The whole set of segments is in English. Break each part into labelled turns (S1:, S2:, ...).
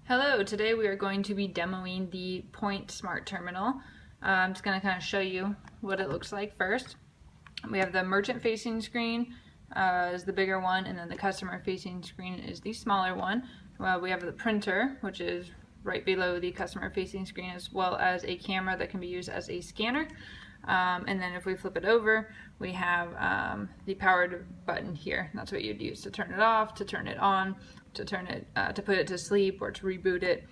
S1: Hello, today we are going to be demoing the Point Smart Terminal. I'm just going to kind of show you what it looks like first. We have the merchant facing screen is the bigger one, and then the customer facing screen is the smaller one. We have the printer, which is right below the customer facing screen, as well as a camera that can be used as a scanner. And then if we flip it over, we have the power button here. That's what you'd use to turn it off, to turn it on, to turn it, to put it to sleep, or to reboot it.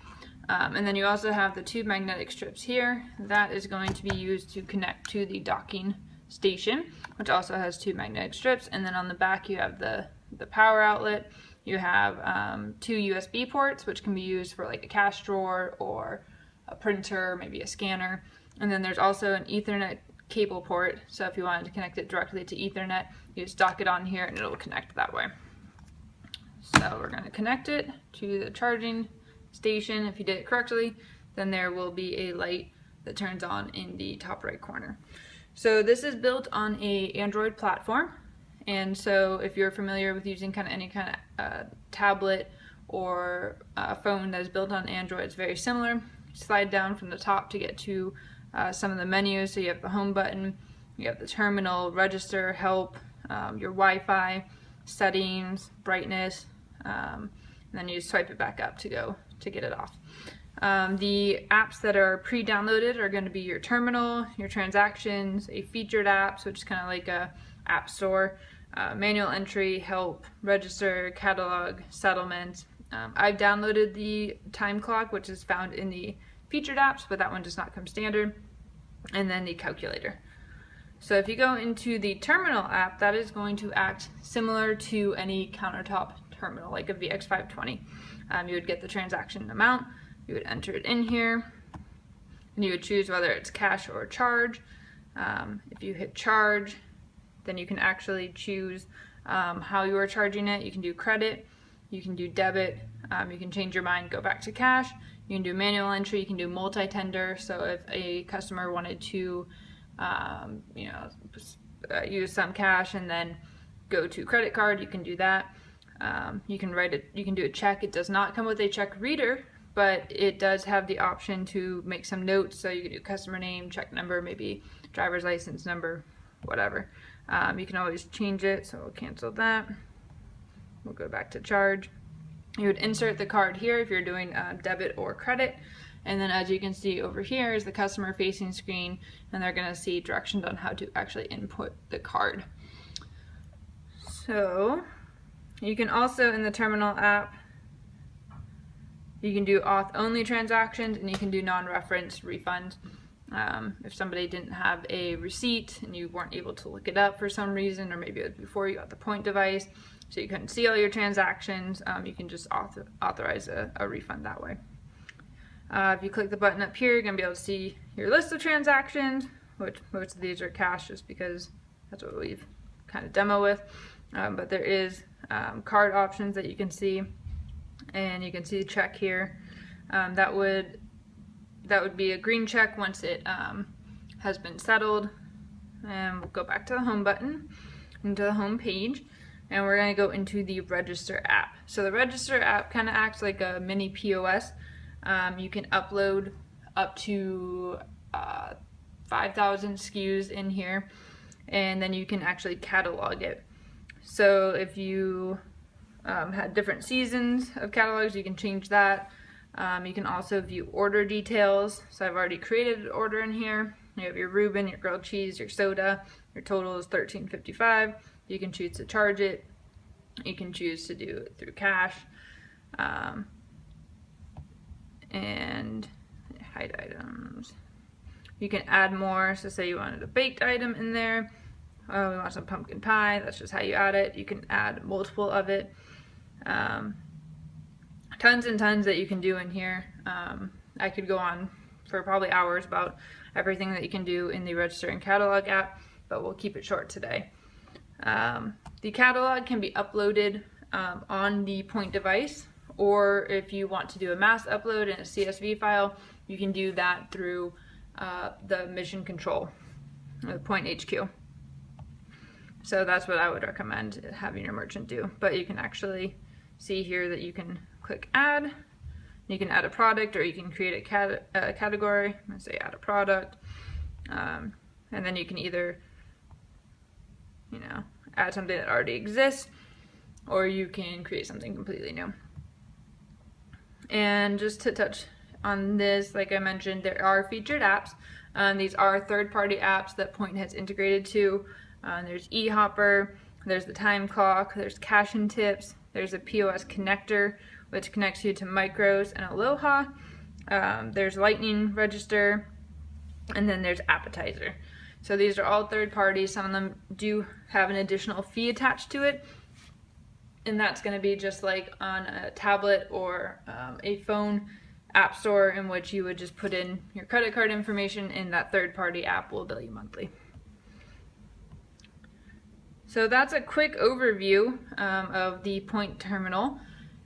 S1: And then you also have the two magnetic strips here. That is going to be used to connect to the docking station, which also has two magnetic strips. And then on the back you have the power outlet. You have two USB ports, which can be used for like a cash drawer or a printer, maybe a scanner. And then there's also an Ethernet cable port, so if you wanted to connect it directly to Ethernet, you just dock it on here and it'll connect that way. So we're going to connect it to the charging station. If you did it correctly, then there will be a light that turns on in the top right corner. So this is built on a Android platform, and so if you're familiar with using any kind of tablet or phone that is built on Android, it's very similar. Slide down from the top to get to some of the menus. So you have the home button, you have the terminal, register, help, your Wi-Fi, settings, brightness, and then you swipe it back up to get it off. The apps that are pre-downloaded are going to be your terminal, your transactions, a featured apps, which is kind of like a app store, manual entry, help, register, catalog, settlement. I've downloaded the time clock, which is found in the featured apps, but that one does not come standard. And then the calculator. So if you go into the terminal app, that is going to act similar to any countertop terminal, like a VX520. You would get the transaction amount, you would enter it in here, and you would choose whether it's cash or charge. If you hit charge, then you can actually choose how you are charging it. You can do credit, you can do debit, you can change your mind, go back to cash. You can do manual entry, you can do multi-tender, so if a customer wanted to use some cash and then go to credit card, you can do that. You can do a check. It does not come with a check reader, but it does have the option to make some notes, so you can do customer name, check number, maybe driver's license number, whatever. You can always change it, so we'll cancel that. We'll go back to charge. You would insert the card here if you're doing debit or credit, and then as you can see over here is the customer facing screen, and they're going to see directions on how to actually input the card. So you can also, in the terminal app, you can do auth only transactions, and you can do non-reference refunds. If somebody didn't have a receipt and you weren't able to look it up for some reason, or maybe it was before you got the Point device, so you couldn't see all your transactions, you can just authorize a refund that way. If you click the button up here, you're going to be able to see your list of transactions, which most of these are cash just because that's what we've kind of demo with. But there is card options that you can see, and you can see the check here. That would be a green check once it has been settled. And we'll go back to the home button, into the home page. And we're going to go into the Register app. So the Register app kind of acts like a mini POS. You can upload up to 5,000 SKUs in here, and then you can actually catalog it. So if you had different seasons of catalogs, you can change that. You can also view order details. So I've already created an order in here. You have your Reuben, your grilled cheese, your soda. Your total is $13.55. You can choose to charge it. You can choose to do it through cash. And hide items. You can add more. So say you wanted a baked item in there. Oh, we want some pumpkin pie. That's just how you add it. You can add multiple of it. Tons and tons that you can do in here. I could go on for probably hours about everything that you can do in the Register and Catalog app, but we'll keep it short today. The catalog can be uploaded on the Point device, or if you want to do a mass upload in a CSV file, you can do that through the Mission Control, the Point HQ. So that's what I would recommend having your merchant do. But you can actually see here that you can click add, You can add a product, or you can create a category. I'm going to say add a product. And then you can either, add something that already exists, or you can create something completely new. And just to touch on this, like I mentioned, there are featured apps. These are third-party apps that Point has integrated to. There's eHopper, there's the time clock, there's cash and tips, there's a POS connector, which connects you to Micros and Aloha. There's Lightning Register, and then there's Appetizer. So these are all third parties. Some of them do have an additional fee attached to it, and that's going to be just like on a tablet or a phone app store, in which you would just put in your credit card information, and that third-party app will bill you monthly. So that's a quick overview of the Point terminal,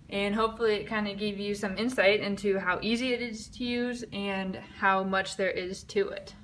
S1: and hopefully it kind of gave you some insight into how easy it is to use and how much there is to it.